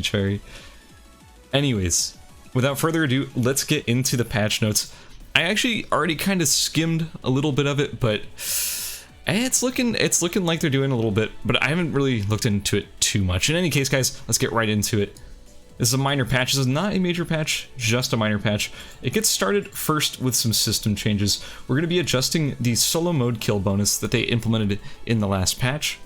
Lucky Cherry. Anyways, without further ado, let's get into the patch notes. I actually already kind of skimmed a little bit of it, but it's looking like they're doing a little bit, but I haven't really looked into it too much. In any case, guys, let's get right into it. This is a minor patch. This is not a major patch, just a minor patch. It gets started first with some system changes. We're going to be adjusting the solo mode kill bonus that they implemented in the last patch.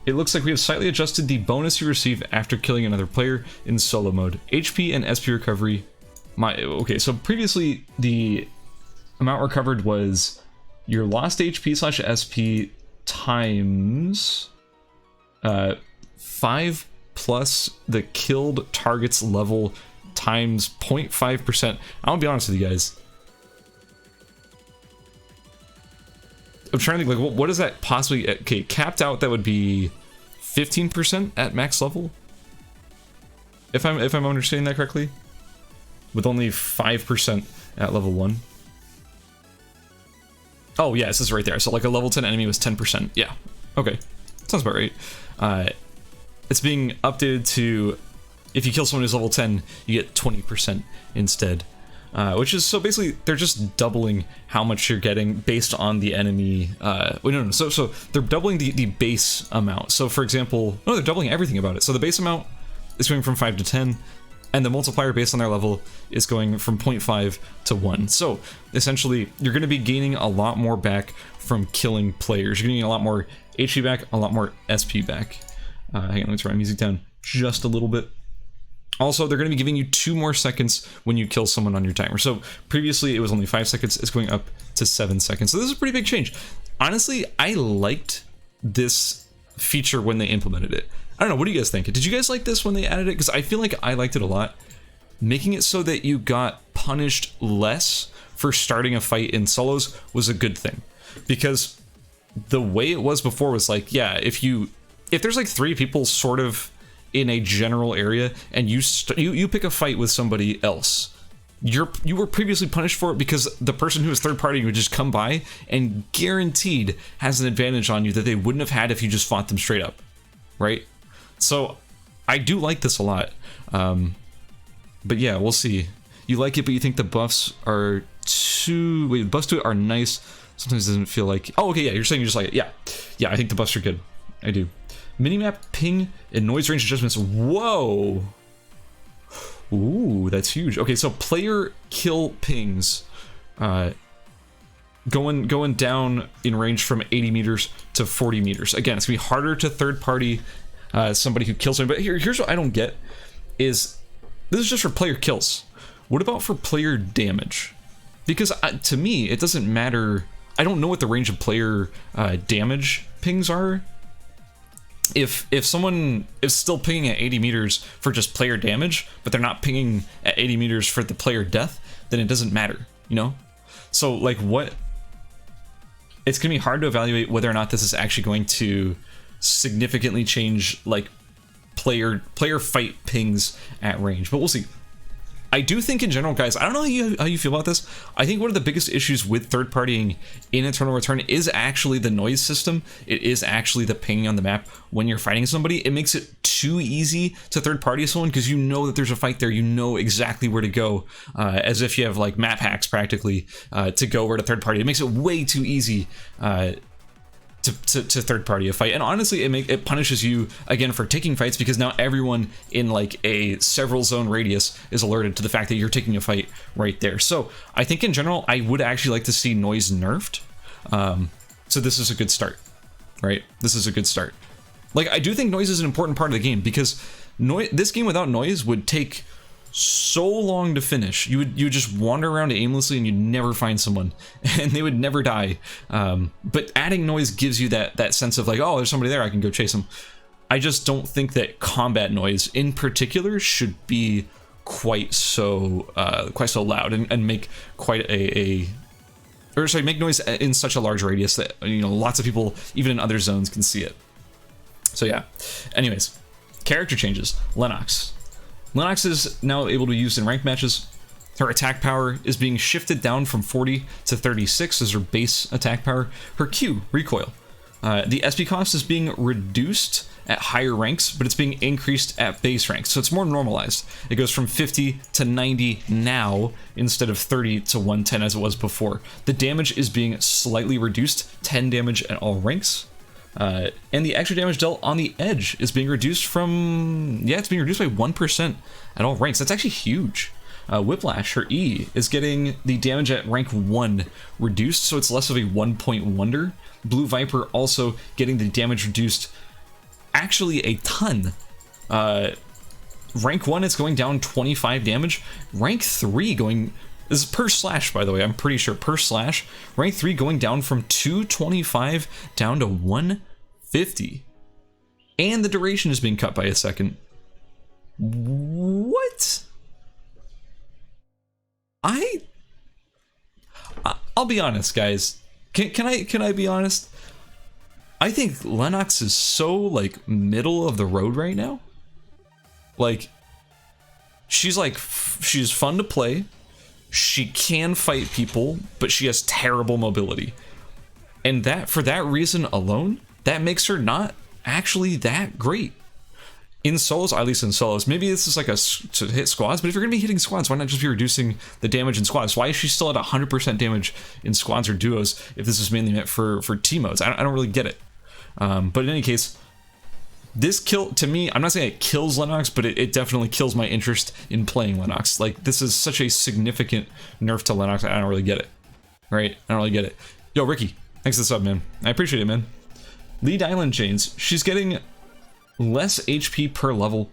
It looks like we have slightly adjusted the bonus you receive after killing another player in solo mode. HP and SP recovery. Okay, so previously the amount recovered was your lost HP / SP times 5 plus the killed target's level times 0.5%. I'm gonna be honest with you guys. I'm trying to think, like, what does that possibly... Okay, capped out, that would be 15% at max level? If I'm understanding that correctly? With only 5% at level 1. Oh, yeah, this is right there. So, like, a level 10 enemy was 10%. Yeah. Okay. Sounds about right. It's being updated to... If you kill someone who's level 10, you get 20% instead. Which is, so basically, they're just doubling how much you're getting based on the enemy... Wait, no. So they're doubling the base amount. So, for example... No, they're doubling everything about it. So the base amount is going from 5 to 10, and the multiplier based on their level is going from 0.5 to 1. So, essentially, you're going to be gaining a lot more back from killing players. You're getting a lot more HP back, a lot more SP back. Hang on, let me turn my music down just a little bit. Also, they're going to be giving you 2 more seconds when you kill someone on your timer. So previously it was only 5 seconds, it's going up to 7 seconds. So this is a pretty big change. Honestly, I liked this feature when they implemented it. I don't know, what do you guys think? Did you guys like this when they added it? Because I feel like I liked it a lot. Making it so that you got punished less for starting a fight in solos was a good thing. Because the way it was before was like, yeah, if there's like 3 people sort of in a general area and you pick a fight with somebody else, you were previously punished for it because the person who is third party would just come by and guaranteed has an advantage on you that they wouldn't have had if you just fought them straight up, right? So I do like this a lot, but yeah, we'll see. You like it, but you think the buffs are too... Wait, the buffs to it are nice. Sometimes it doesn't feel like... Oh, okay, yeah, you're saying you just like it. Yeah, I think the buffs are good. I do. Minimap ping and noise range adjustments. Whoa! Ooh, that's huge. Okay, so player kill pings going down in range from 80 meters to 40 meters. Again, it's gonna be harder to third party somebody who kills somebody. But here's what I don't get is this is just for player kills. What about for player damage? Because to me, it doesn't matter. I don't know what the range of player damage pings are. If someone is still pinging at 80 meters for just player damage, but they're not pinging at 80 meters for the player death, then it doesn't matter, you know? So, like, what... It's going to be hard to evaluate whether or not this is actually going to significantly change, like, player fight pings at range, but we'll see. I do think in general, guys, I don't know how you feel about this. I think one of the biggest issues with third partying in Eternal Return is actually the noise system. It is actually the pinging on the map when you're fighting somebody. It makes it too easy to third party someone because you know that there's a fight there. You know exactly where to go, as if you have like map hacks practically to go where to third party. It makes it way too easy to third party a fight, and honestly it punishes you again for taking fights because now everyone in like a several zone radius is alerted to the fact that you're taking a fight right there. So I think in general I would actually like to see noise nerfed. So this is a good start, right? This is a good start. Like, I do think noise is an important part of the game because this game without noise would take so long to finish. You would just wander around aimlessly and you'd never find someone and they would never die. But adding noise gives you that sense of like, oh, there's somebody there, I can go chase them. I just don't think that combat noise in particular should be quite so loud and make quite make noise in such a large radius that, you know, lots of people even in other zones can see it. So yeah, anyways, character changes. Lenox is now able to be used in ranked matches. Her attack power is being shifted down from 40 to 36 as her base attack power. Her Q, recoil, The SP cost is being reduced at higher ranks, but it's being increased at base ranks, so it's more normalized. It goes from 50 to 90 now instead of 30 to 110 as it was before. The damage is being slightly reduced, 10 damage at all ranks. And the extra damage dealt on the edge is being reduced from, it's being reduced by 1% at all ranks. That's actually huge. Whiplash, her E, is getting the damage at rank 1 reduced, so it's less of a 1-point wonder. Blue Viper also getting the damage reduced actually a ton. Rank 1 is going down 25 damage. Rank 3 going... This is per slash, by the way, I'm pretty sure, per slash. Rank 3 going down from 225 down to 150. And the duration is being cut by a second. What? I'll be honest, guys. Can I be honest? I think Lenox is so, like, middle of the road right now. Like, she's fun to play. She can fight people, but she has terrible mobility. And for that reason alone, that makes her not actually that great. In solos, at least in solos, maybe this is like to hit squads, but if you're going to be hitting squads, why not just be reducing the damage in squads? Why is she still at 100% damage in squads or duos if this is mainly meant for team modes? I don't really get it. But in any case, this kill, to me, I'm not saying it kills Lenox, but it definitely kills my interest in playing Lenox. Like, this is such a significant nerf to Lenox, I don't really get it. Right? I don't really get it. Yo, Ricky, thanks for the sub, man. I appreciate it, man. Lead Island Chains, she's getting less HP per level.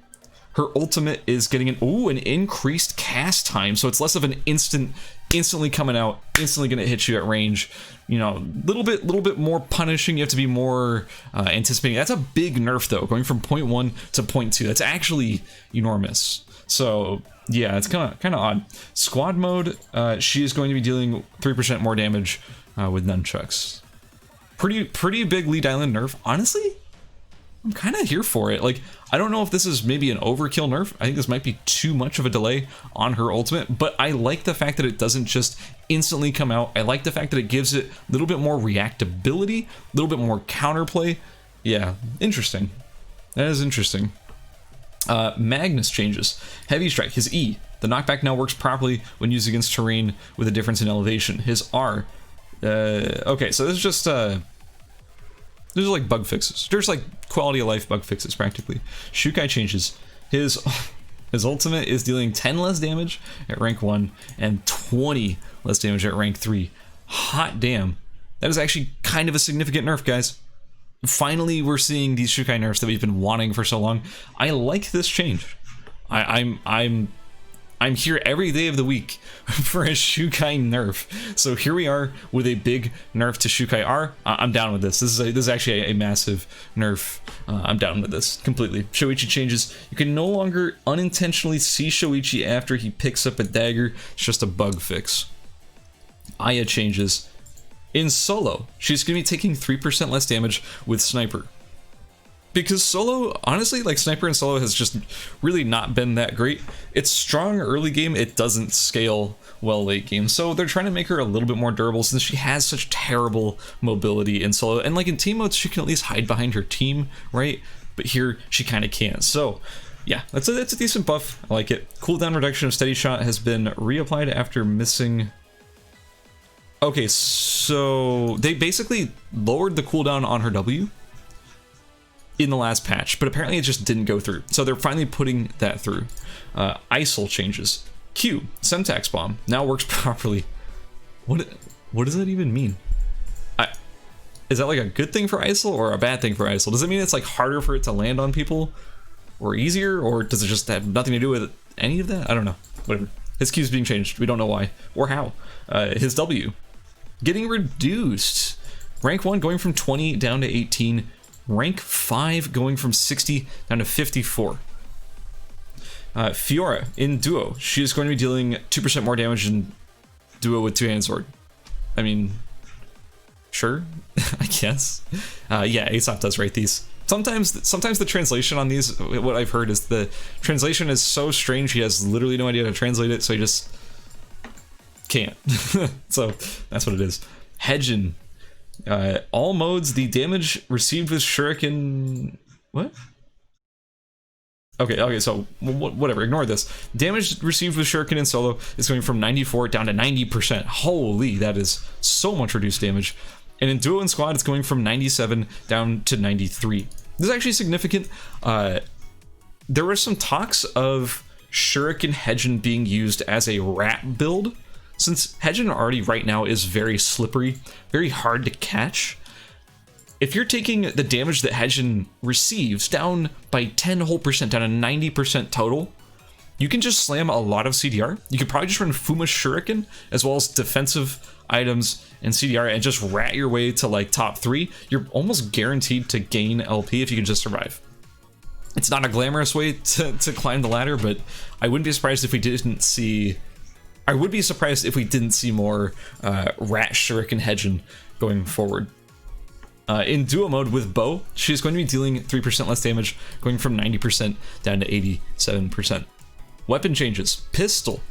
Her ultimate is getting an increased cast time, so it's less of an instantly coming out, instantly gonna hit you at range. You know, little bit more punishing. You have to be more anticipating. That's a big nerf though, going from 0.1 to 0.2. That's actually enormous. So yeah, it's kind of odd. Squad mode, she is going to be dealing 3% more damage with nunchucks. Pretty big Lead Island nerf, honestly. I'm kind of here for it. Like, I don't know if this is maybe an overkill nerf. I think this might be too much of a delay on her ultimate, but I like the fact that it doesn't just instantly come out. I like the fact that it gives it a little bit more reactability, a little bit more counterplay. Yeah, interesting. That is interesting. Magnus changes. Heavy Strike, his E. The knockback now works properly when used against terrain with a difference in elevation. His R. Okay, so this is just... These are like bug fixes. There's like quality of life bug fixes practically. Shukai changes. His ultimate is dealing 10 less damage at rank 1 and 20 less damage at rank 3. Hot damn. That is actually kind of a significant nerf, guys. Finally, we're seeing these Shukai nerfs that we've been wanting for so long. I like this change. I'm here every day of the week for a Shukai nerf. So here we are with a big nerf to Shukai R. I'm down with this. This is actually a massive nerf. I'm down with this completely. Shoichi changes. You can no longer unintentionally see Shoichi after he picks up a dagger. It's just a bug fix. Aya changes. In solo, she's going to be taking 3% less damage with Sniper. Because solo, honestly, like Sniper and solo has just really not been that great. It's strong early game, it doesn't scale well late game. So they're trying to make her a little bit more durable since she has such terrible mobility in solo. And like in team modes, she can at least hide behind her team, right? But here, she kind of can't. So yeah, that's a decent buff. I like it. Cooldown reduction of Steady Shot has been reapplied after missing... Okay, so they basically lowered the cooldown on her W in the last patch, but apparently it just didn't go through. So they're finally putting that through. ISIL changes. Q, Semtax Bomb, now works properly. What does that even mean? Is that like a good thing for ISIL or a bad thing for ISIL? Does it mean it's like harder for it to land on people or easier, or does it just have nothing to do with any of that? I don't know. Whatever. His Q is being changed. We don't know why or how. His W getting reduced. Rank 1 going from 20 down to 18. Rank 5 going from 60 down to 54. Fiora in Duo. She is going to be dealing 2% more damage in Duo with two-handed sword. I mean, sure, I guess. Yeah, Aesop does write these. Sometimes the translation on these, what I've heard is the translation is so strange he has literally no idea how to translate it, so he just can't. So that's what it is. Hedgen. All modes, the damage received with Shuriken... What? Okay, so whatever, ignore this. Damage received with Shuriken in solo is going from 94 down to 90%. Holy, that is so much reduced damage. And in duo and squad, it's going from 97 down to 93. This is actually significant. There were some talks of Shuriken Hedgen being used as a rat build, since Hedgen already right now is very slippery, very hard to catch. If you're taking the damage that Hedgen receives down by 10 whole percent, down to 90% total, you can just slam a lot of CDR. You could probably just run Fuma Shuriken, as well as defensive items and CDR, and just rat your way to like top 3. You're almost guaranteed to gain LP if you can just survive. It's not a glamorous way to climb the ladder, but I wouldn't be surprised if we didn't see... I would be surprised if we didn't see more rat Shuriken Hedgen going forward. In duo mode with Bow, she's going to be dealing 3% less damage, going from 90% down to 87%. Weapon changes. Pistol.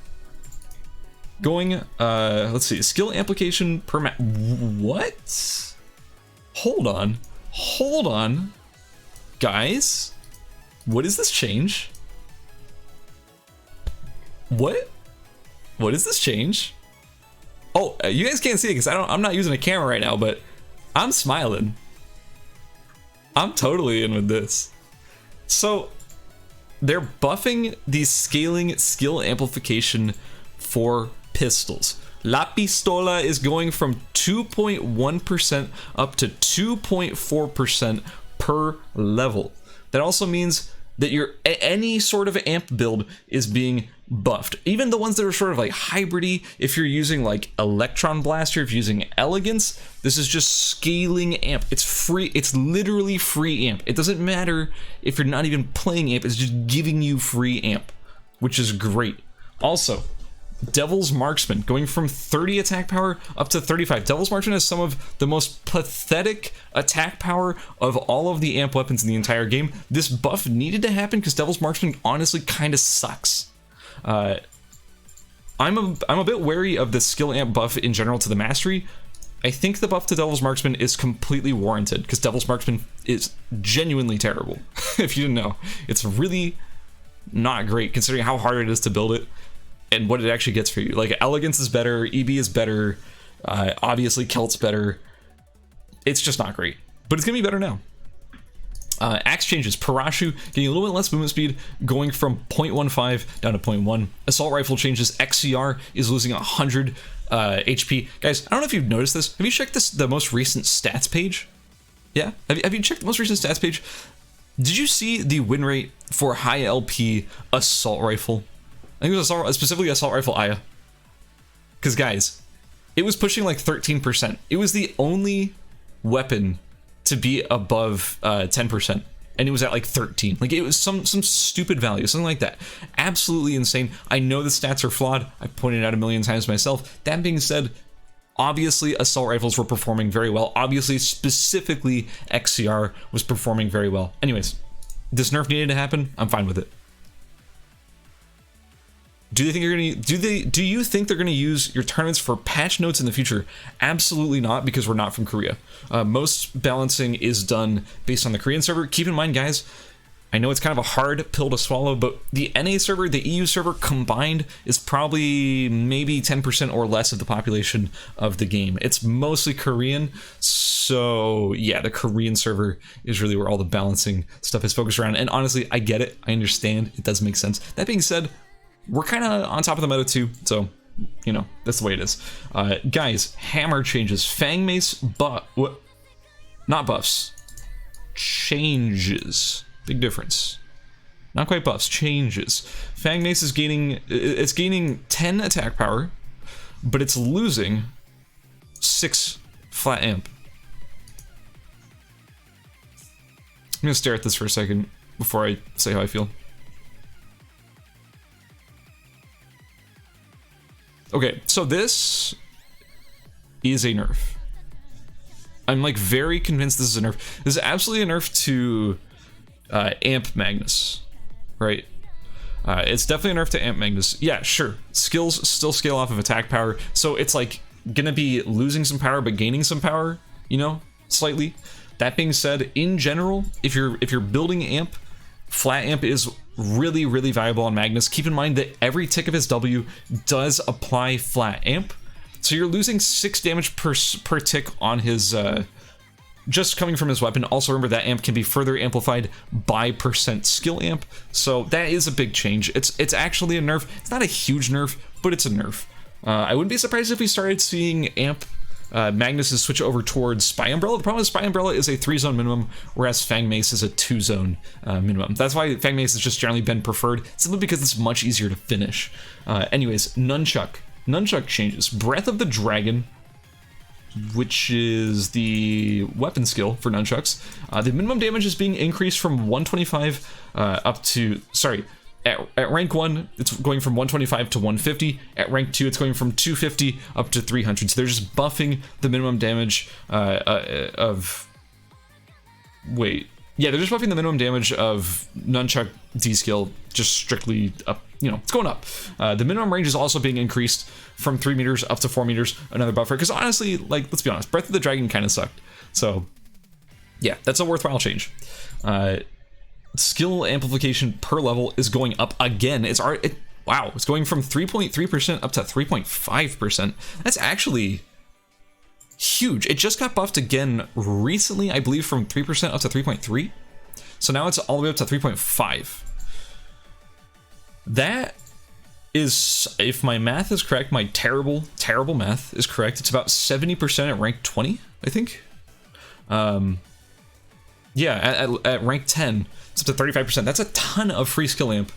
Going, let's see, skill amplification per map. What? Hold on. Guys, what is this change? What is this change? Oh, you guys can't see it because I'm not using a camera right now, but I'm smiling. I'm totally in with this. So they're buffing the scaling skill amplification for pistols. La Pistola is going from 2.1% up to 2.4% per level. That also means that any sort of amp build is being buffed. Even the ones that are sort of like hybridy, if you're using like Electron Blaster, if you're using Elegance, this is just scaling amp. It's free, it's literally free amp. It doesn't matter if you're not even playing amp, it's just giving you free amp, which is great. Also, Devil's Marksman, going from 30 attack power up to 35. Devil's Marksman has some of the most pathetic attack power of all of the amp weapons in the entire game. This buff needed to happen because Devil's Marksman honestly kind of sucks. I'm a bit wary of the skill amp buff in general to the mastery. I think the buff to Devil's Marksman is completely warranted because Devil's Marksman is genuinely terrible. If you didn't know, it's really not great considering how hard it is to build it and what it actually gets for you. Like, Elegance is better, EB is better, obviously Kelt's better. It's just not great, but it's gonna be better now. Axe changes. Parashu getting a little bit less movement speed, going from 0.15 down to 0.1. Assault rifle changes. XCR is losing 100 HP. Guys, I don't know if you've noticed this. Have you checked the most recent stats page? Yeah? Have you checked the most recent stats page? Did you see the win rate for high LP assault rifle? I think it was specifically assault rifle Aya. Because guys, it was pushing like 13%. It was the only weapon to be above 10%, and it was at like 13. Like, it was some stupid value, something like that. Absolutely insane. I know the stats are flawed. I've pointed out a million times myself. That being said, obviously assault rifles were performing very well. Obviously, specifically XCR was performing very well. Anyways, this nerf needed to happen. I'm fine with it. Do you think they're gonna use your tournaments for patch notes in the future? Absolutely not, because we're not from Korea. Most balancing is done based on the Korean server. Keep in mind, guys, I know it's kind of a hard pill to swallow, but the NA server, the EU server combined is probably maybe 10% or less of the population of the game. It's mostly Korean, so yeah, the Korean server is really where all the balancing stuff is focused around. And honestly, I get it, I understand, it does make sense. That being said, we're kind of on top of the meta too, so, you know, that's the way it is. Guys, hammer changes. Fang Mace what? Not buffs. Changes. Big difference. Not quite buffs, changes. Fang Mace is gaining 10 attack power, but it's losing 6 flat amp. I'm gonna stare at this for a second before I say how I feel. Okay, so this is a nerf. I'm like very convinced this is a nerf. This is absolutely a nerf to Amp Magnus, right? It's definitely a nerf to Amp Magnus. Yeah, sure. Skills still scale off of attack power, so it's like gonna be losing some power but gaining some power. you know, slightly. That being said, in general, if you're building amp, flat amp is really, really valuable on Magnus. Keep in mind that every tick of his W does apply flat amp. So you're losing 6 damage per tick on his, just coming from his weapon. Also remember that amp can be further amplified by % skill amp. So that is a big change. It's actually a nerf. It's not a huge nerf, but it's a nerf. I wouldn't be surprised if we started seeing amp Magnus switch over towards Spy Umbrella. The problem is Spy Umbrella is a 3-zone minimum, whereas Fang Mace is a 2-zone minimum. That's why Fang Mace has just generally been preferred, simply because it's much easier to finish. Anyways, Nunchuck. Nunchuck changes. Breath of the Dragon, which is the weapon skill for Nunchucks. The minimum damage is being increased from 125 up to, sorry, at rank 1, it's going from 125 to 150. At rank 2, it's going from 250 up to 300. So they're just buffing the minimum damage of... Wait. Yeah, they're just buffing the minimum damage of Nunchuck D skill, just strictly up, you know, it's going up. The minimum range is also being increased from 3 meters up to 4 meters, another buffer. Because honestly, like, let's be honest, Breath of the Dragon kind of sucked. So, yeah, that's a worthwhile change. Skill amplification per level is going up again. It's wow, it's going from 3.3% up to 3.5%. That's actually huge. It just got buffed again recently, I believe, from 3% up to 3.3. So now it's all the way up to 3.5. That is, if my math is correct, my terrible math is correct, it's about 70% at rank 20, I think. Yeah, at rank 10, it's up to 35%. That's a ton of free skill amp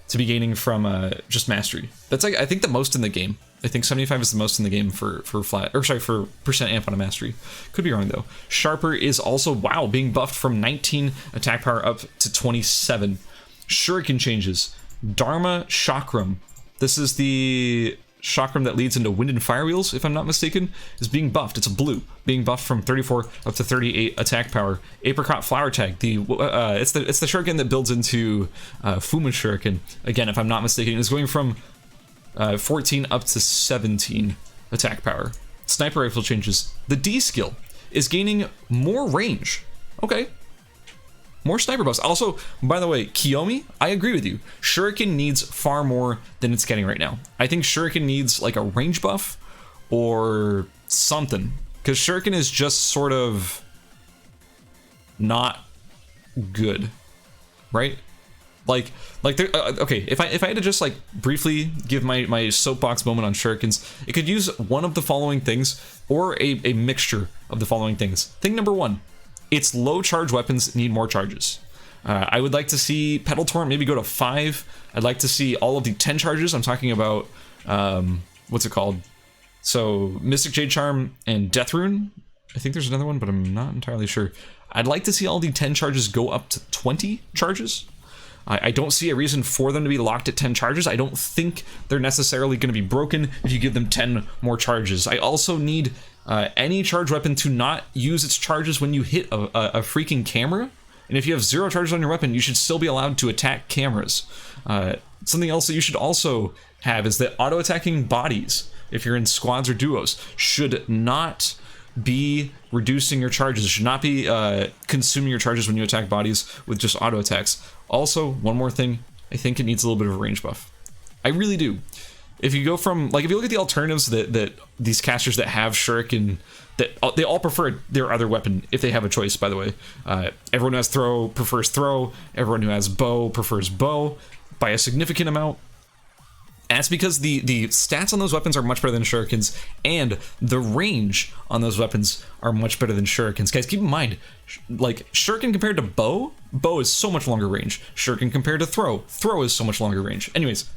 to be gaining from just mastery. That's like, I think, the most in the game. I think 75 is the most in the game for flat, or sorry, for percent amp on a mastery. Could be wrong though. Sharper is also, wow, being buffed from 19 attack power up to 27. Shuriken changes. Dharma Chakram. This is the chakram that leads into wind and fire wheels, if I'm not mistaken, is being buffed. It's a blue, being buffed from 34 up to 38 attack power. Apricot flower tag. It's the shuriken that builds into Fuma Shuriken. Again, if I'm not mistaken, is going from 14 up to 17 attack power. Sniper rifle changes. The D skill is gaining more range. Okay. More sniper buffs. Also, by the way, Kiyomi, I agree with you. Shuriken needs far more than it's getting right now. I think Shuriken needs like a range buff or something. Because Shuriken is just sort of not good, right? Like okay, if I had to just like briefly give my soapbox moment on Shurikens, it could use one of the following things, or a mixture of the following things. Thing number 1, its low charge weapons need more charges. I would like to see Petal Torrent maybe go to 5. I'd like to see all of the 10 charges. I'm talking about what's it called? So Mystic Jade Charm and Death Rune. I think there's another one, but I'm not entirely sure. I'd like to see all the 10 charges go up to 20 charges. I don't see a reason for them to be locked at 10 charges. I don't think they're necessarily going to be broken if you give them 10 more charges. I also need any charge weapon to not use its charges when you hit a freaking camera. And if you have 0 charges on your weapon, you should still be allowed to attack cameras. Something else that you should also have is that auto-attacking bodies, if you're in squads or duos, should not be reducing your charges. It should not be consuming your charges when you attack bodies with just auto attacks. Also, one more thing, I think it needs a little bit of a range buff. I really do. If you go from, like, if you look at the alternatives that these casters that have Shuriken, that they all prefer their other weapon if they have a choice, by the way. Everyone who has throw prefers throw. Everyone who has bow prefers bow by a significant amount. And that's because the stats on those weapons are much better than Shuriken's, and the range on those weapons are much better than Shuriken's. Guys, keep in mind, like, Shuriken compared to bow is so much longer range. Shuriken compared to throw is so much longer range. Anyways,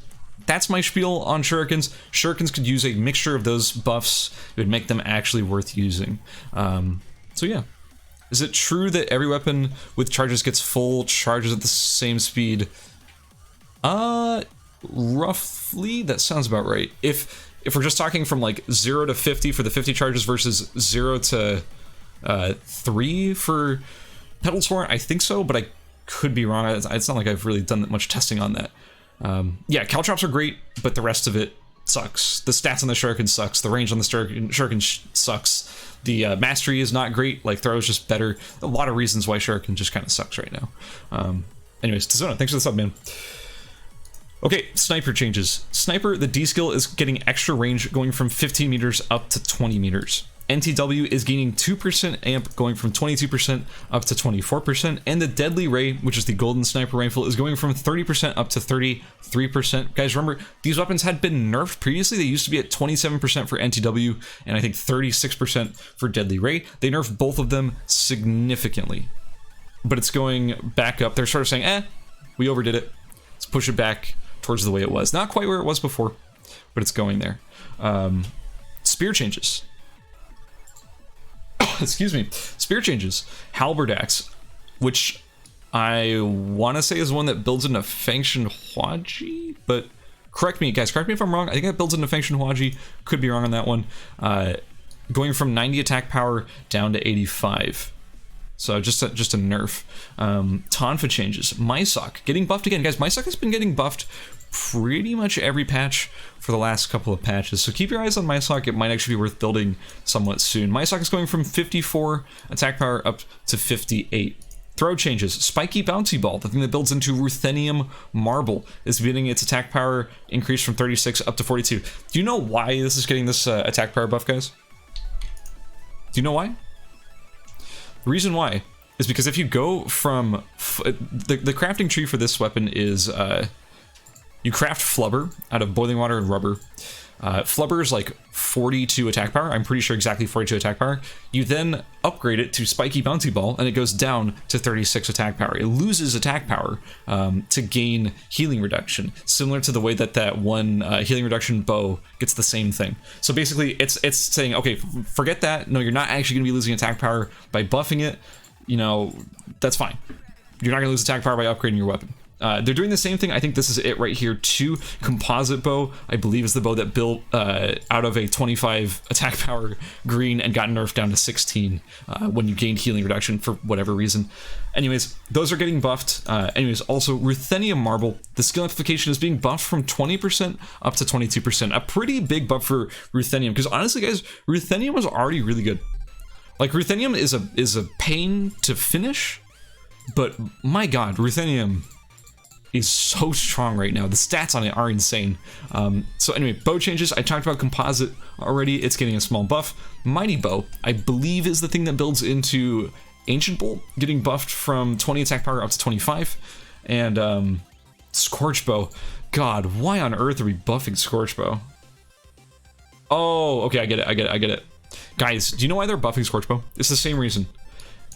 that's my spiel on Shurikens. Shurikens could use a mixture of those buffs. It would make them actually worth using. So yeah. Is it true that every weapon with charges gets full charges at the same speed? Roughly, that sounds about right. If we're just talking from like 0 to 50 for the 50 charges versus 0 to 3 for Petal Torrent, I think so, but I could be wrong. It's not like I've really done that much testing on that. Yeah, caltrops are great, but the rest of it, sucks. The stats on the Shuriken sucks. The range on the Shuriken sucks. The mastery is not great. Like, throw is just better. A lot of reasons why Shuriken just kind of sucks right now. Anyways, Tazona, thanks for the sub, man. Okay, sniper changes. Sniper, the D skill is getting extra range, going from 15 meters up to 20 meters. NTW is gaining 2% amp, going from 22% up to 24%, and the Deadly Ray, which is the golden sniper rifle, is going from 30% up to 33%. Guys, remember, these weapons had been nerfed previously. They used to be at 27% for NTW, and I think 36% for Deadly Ray. They nerfed both of them significantly, but it's going back up. They're sort of saying, we overdid it. Let's push it back towards the way it was. Not quite where it was before, but it's going there. Spear changes. Excuse me. Spear changes. Halberd Axe, which I want to say is one that builds into Fangshan Huaji, but correct me, guys. Correct me if I'm wrong. I think that builds into Fangshan Huaji. Could be wrong on that one. Going from 90 attack power down to 85. So just a nerf. Tonfa changes. Mysock getting buffed again. Guys, Mysock has been getting buffed pretty much every patch for the last couple of patches. So keep your eyes on Mysock. It might actually be worth building somewhat soon. Mysock is going from 54 attack power up to 58. Throw changes. Spiky Bouncy Ball, the thing that builds into Ruthenium Marble, is getting its attack power increased from 36 up to 42. Do you know why this is getting this attack power buff, guys? Do you know why? The reason why is because if you go from the crafting tree for this weapon is you craft Flubber out of boiling water and rubber. Flubber is like 42 attack power. I'm pretty sure exactly 42 attack power. You then upgrade it to Spiky Bouncy Ball, and it goes down to 36 attack power. It loses attack power to gain healing reduction, similar to the way that one healing reduction bow gets the same thing. So basically, it's saying, okay, forget that. No, you're not actually going to be losing attack power by buffing it. You know, that's fine. You're not going to lose attack power by upgrading your weapon. They're doing the same thing. I think this is it right here too. Composite bow, I believe, is the bow that built out of a 25 attack power green and got nerfed down to 16 when you gained healing reduction for whatever reason. Anyways, those are getting buffed. Anyways, also Ruthenium Marble, the skill amplification is being buffed from 20% up to 22%. A pretty big buff for Ruthenium, because honestly, guys, Ruthenium was already really good. Like, Ruthenium is a pain to finish, but my god, Ruthenium is so strong right now. The stats on it are insane. So anyway, bow changes. I talked about composite already. It's getting a small buff. Mighty Bow, I believe, is the thing that builds into Ancient Bolt, getting buffed from 20 attack power up to 25. And Scorch Bow. God, why on earth are we buffing Scorch Bow? Oh, okay, I get it. Guys, do you know why they're buffing Scorch Bow? It's the same reason.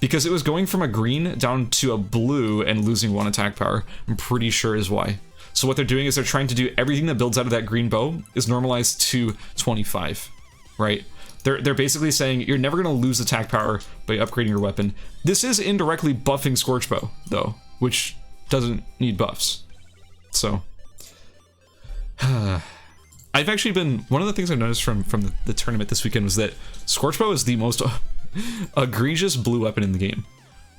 Because it was going from a green down to a blue and losing 1 attack power. I'm pretty sure is why. So what they're doing is they're trying to do everything that builds out of that green bow is normalized to 25, right? They're basically saying you're never going to lose attack power by upgrading your weapon. This is indirectly buffing Scorch Bow, though, which doesn't need buffs. So, I've actually been, one of the things I've noticed from the tournament this weekend was that Scorch Bow is the most egregious blue weapon in the game.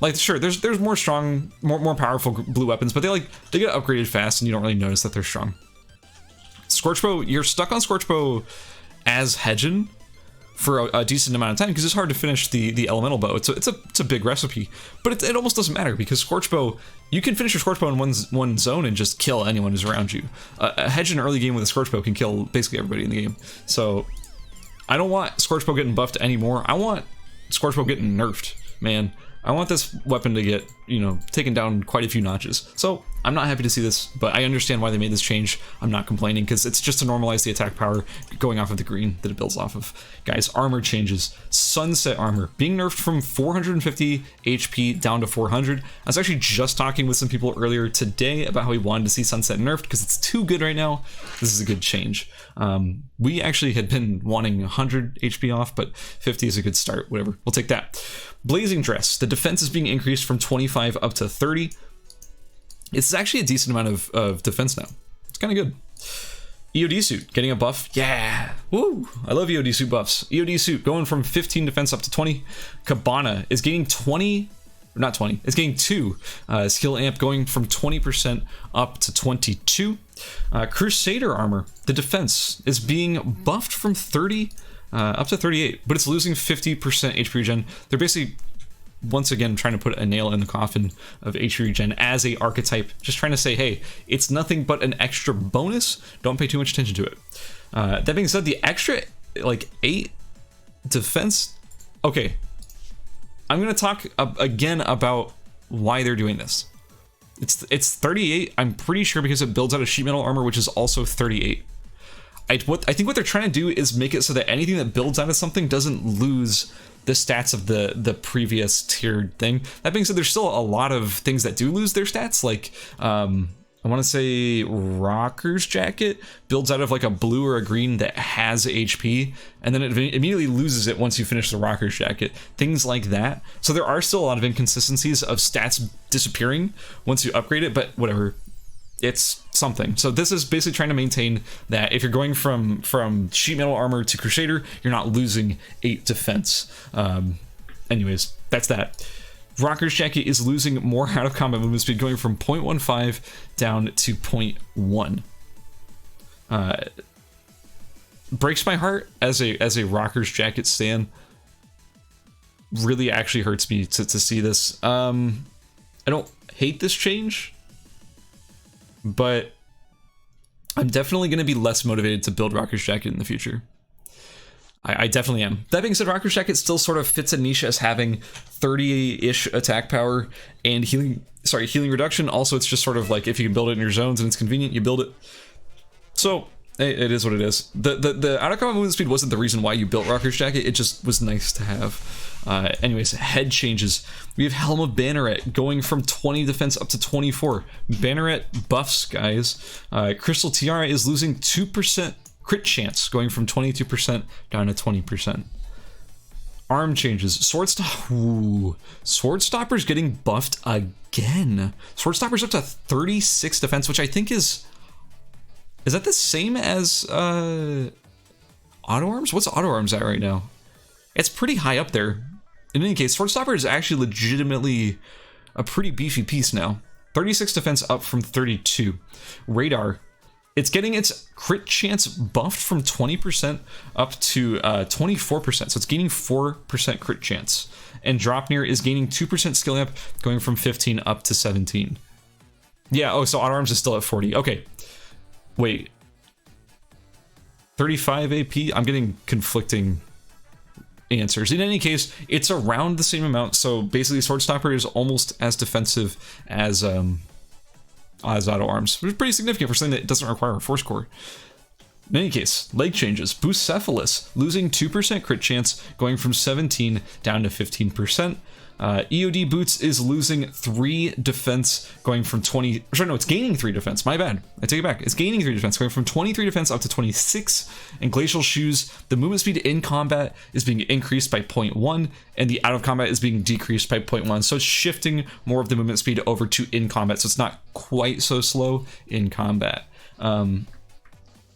Like, sure, there's more strong, more powerful blue weapons, but they get upgraded fast and you don't really notice that they're strong. Scorch Bow, you're stuck on Scorch Bow as Hedgen for a decent amount of time because it's hard to finish the elemental bow. It's a big recipe, but it almost doesn't matter because Scorch Bow, you can finish your Scorch Bow in one zone and just kill anyone who's around you. A Hedgen early game with a Scorch Bow can kill basically everybody in the game. So I don't want Scorch Bow getting buffed anymore. I want Scorch Bow getting nerfed, man. I want this weapon to get, taken down quite a few notches. So I'm not happy to see this, but I understand why they made this change. I'm not complaining because it's just to normalize the attack power going off of the green that it builds off of. Guys, armor changes. Sunset armor being nerfed from 450 HP down to 400. I was actually just talking with some people earlier today about how we wanted to see Sunset nerfed because it's too good right now. This is a good change. We actually had been wanting 100 HP off, but 50 is a good start. Whatever, we'll take that. Blazing Dress. The defense is being increased from 25 up to 30. It's actually a decent amount of defense now. It's kind of good. EOD suit getting a buff. Yeah. Woo. I love EOD suit buffs. EOD suit going from 15 defense up to 20. Cabana is gaining 20. Not 20. It's getting 2 skill amp going from 20% up to 22. Crusader armor, the defense, is being buffed from 30 up to 38, but it's losing 50% HP regen. They're basically, once again, trying to put a nail in the coffin of HP regen as a archetype, just trying to say, hey, it's nothing but an extra bonus. Don't pay too much attention to it. That being said, the extra, like, 8 defense... Okay, I'm going to talk again about why they're doing this. It's 38, I'm pretty sure, because it builds out a sheet metal armor, which is also 38. I think what they're trying to do is make it so that anything that builds out of something doesn't lose the stats of the previous tiered thing. That being said, there's still a lot of things that do lose their stats, like I want to say Rocker's Jacket builds out of like a blue or a green that has HP, and then it immediately loses it once you finish the Rocker's Jacket. Things like that. So there are still a lot of inconsistencies of stats disappearing once you upgrade it, but whatever. It's something. So this is basically trying to maintain that if you're going from sheet metal armor to Crusader, you're not losing 8 defense. Anyways, that's that. Rocker's Jacket is losing more out of combat movement speed, going from 0.15 down to 0.1. Breaks my heart as a Rocker's Jacket stan. Really actually hurts me to see this. I don't hate this change, but I'm definitely going to be less motivated to build Rocker's Jacket in the future. I definitely am. That being said, Rocker's Jacket still sort of fits a niche as having 30-ish attack power and healing reduction. Also, it's just sort of like if you can build it in your zones and it's convenient, you build it. So it is what it is. The out of combat movement speed wasn't the reason why you built Rocker's Jacket. It just was nice to have. Anyways, head changes. We have Helm of Banneret going from 20 defense up to 24. Banneret buffs, guys. Crystal Tiara is losing 2% crit chance, going from 22% down to 20%. Arm changes. Swordstopper's getting buffed again. Swordstopper's up to 36 defense, which I think is that the same as auto arms? What's auto arms at right now? It's pretty high up there. In any case, Swordstopper is actually legitimately a pretty beefy piece now. 36 defense up from 32. Radar. It's getting its crit chance buffed from 20% up to 24%, so it's gaining 4% crit chance. And Dropnir is gaining 2% skill up, going from 15 up to 17. Yeah, oh, so Auto Arms is still at 40. Okay. Wait. 35 AP? I'm getting conflicting answers. In any case, it's around the same amount, so basically Swordstopper is almost as defensive as auto arms, which is pretty significant for something that doesn't require a force core. In any case, leg changes. Bucephalus losing 2% crit chance, going from 17 down to 15%. EOD Boots is losing 3 defense, going from 20. Sorry, no, it's gaining 3 defense. My bad. I take it back. It's gaining 3 defense, going from 23 defense up to 26. And Glacial Shoes, the movement speed in combat is being increased by 0.1, and the out of combat is being decreased by 0.1. So it's shifting more of the movement speed over to in combat, so it's not quite so slow in combat.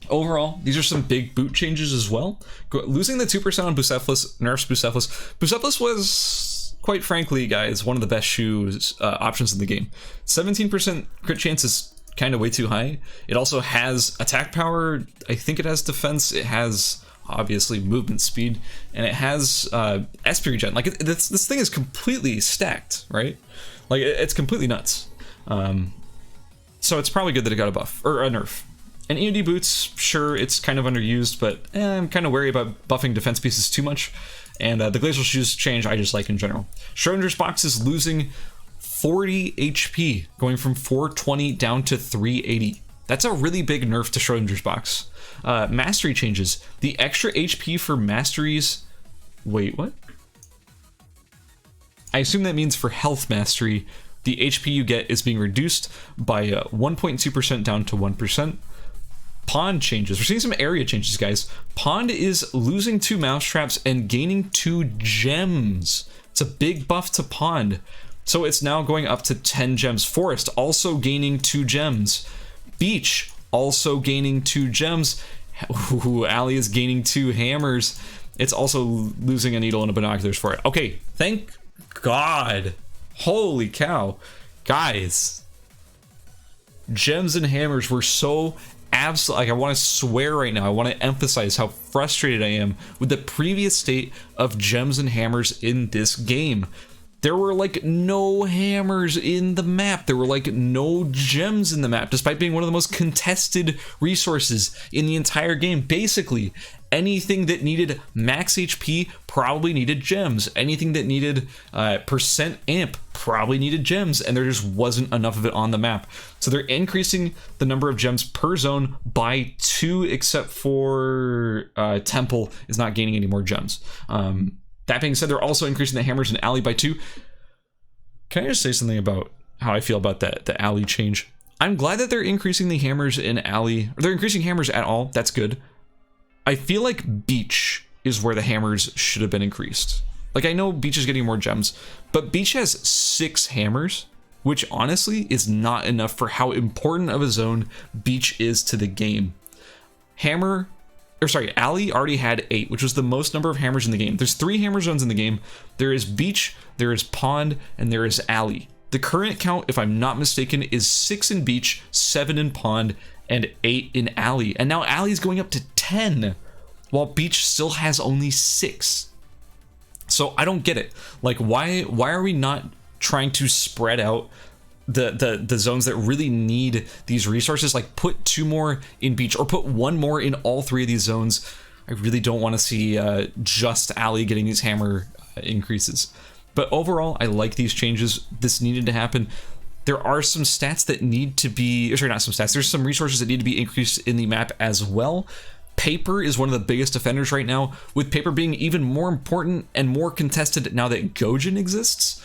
Overall, these are some big boot changes as well. Losing the 2% on Bucephalus nerfs Bucephalus. Bucephalus was, quite frankly, guys, one of the best shoes options in the game. 17% crit chance is kind of way too high. It also has attack power. I think it has defense. It has, obviously, movement speed. And it has SP regen. Like, this thing is completely stacked, right? Like, it's completely nuts. So it's probably good that it got a buff, or a nerf. And EOD Boots, sure, it's kind of underused, but I'm kind of wary about buffing defense pieces too much. And the Glacial Shoes change I just like in general. Schrodinger's Box is losing 40 HP, going from 420 down to 380. That's a really big nerf to Schrodinger's Box. Mastery changes. The extra HP for masteries... Wait, what? I assume that means for health mastery, the HP you get is being reduced by 1.2% down to 1%. Pond changes. We're seeing some area changes, guys. Pond is losing 2 mousetraps and gaining 2 gems. It's a big buff to Pond. So it's now going up to 10 gems. Forest also gaining 2 gems. Beach also gaining 2 gems. Ooh, Alley is gaining 2 hammers. It's also losing a needle and a binoculars for it. Okay, thank God. Holy cow. Guys. gems and hammers were so absolutely, like, I want to swear right now, I want to emphasize how frustrated I am with the previous state of gems and hammers in this game. There were like no hammers in the map. There were like no gems in the map, despite being one of the most contested resources in the entire game. Basically, anything that needed max HP probably needed gems. Anything that needed percent amp probably needed gems, and there just wasn't enough of it on the map. So they're increasing the number of gems per zone by 2, except for Temple is not gaining any more gems. That being said, they're also increasing the hammers in Alley by 2. Can I just say something about how I feel about the Alley change? I'm glad that they're increasing the hammers in Alley. Or they're increasing hammers at all. That's good. I feel like Beach is where the hammers should have been increased. Like, I know Beach is getting more gems, but Beach has 6 hammers, which honestly is not enough for how important of a zone Beach is to the game. Alley already had 8, which was the most number of hammers in the game. There's 3 hammer zones in the game. There is Beach, there is Pond, and there is Alley. The current count, if I'm not mistaken, is 6 in Beach, 7 in Pond, and 8 in Alley. And now Alley's going up to 10, while Beach still has only 6. So I don't get it. Like, why are we not trying to spread out the zones that really need these resources? Like, put 2 more in Beach, or put 1 more in all 3 of these zones. I really don't want to see just Alley getting these hammer increases. But overall, I like these changes. This needed to happen. There are some stats that need to be, sorry, not some stats, there's some resources that need to be increased in the map as well. Paper is one of the biggest offenders right now, with Paper being even more important and more contested now that Gojin exists.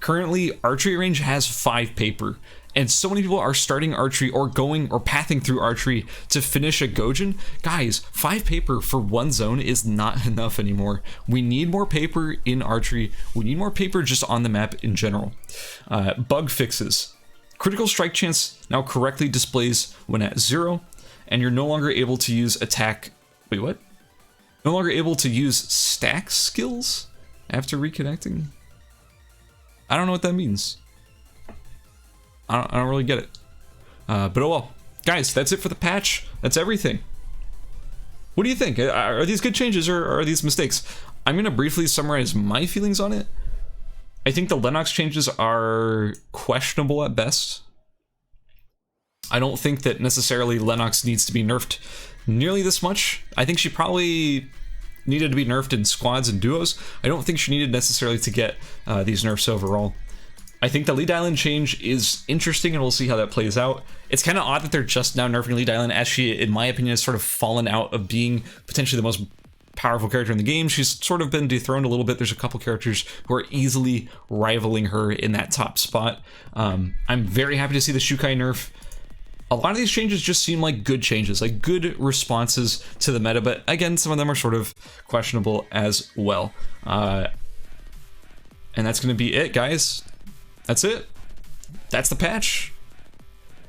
Currently, archery range has 5 paper, and so many people are starting archery or going or pathing through archery to finish a Gojin. Guys, 5 paper for 1 zone is not enough anymore. We need more paper in archery. We need more paper just on the map in general. Bug fixes. Critical strike chance now correctly displays when at 0, and you're no longer able to use attack. Wait, what? No longer able to use stack skills after reconnecting? I don't know what that means. I don't really get it. But oh well. Guys, that's it for the patch. That's everything. What do you think? Are these good changes or are these mistakes? I'm going to briefly summarize my feelings on it. I think the Lenox changes are questionable at best. I don't think that necessarily Lenox needs to be nerfed nearly this much. I think she probably needed to be nerfed in squads and duos. I don't think she needed necessarily to get these nerfs overall. I think the Lead Island change is interesting, and we'll see how that plays out. It's kind of odd that they're just now nerfing Lead Island, as she, in my opinion, has sort of fallen out of being potentially the most powerful character in the game. She's sort of been dethroned a little bit. There's a couple characters who are easily rivaling her in that top spot. I'm very happy to see the Shuriken nerf. A lot of these changes just seem like good changes, like good responses to the meta, but again, some of them are sort of questionable as well. And that's going to be it, guys. That's it. That's the patch.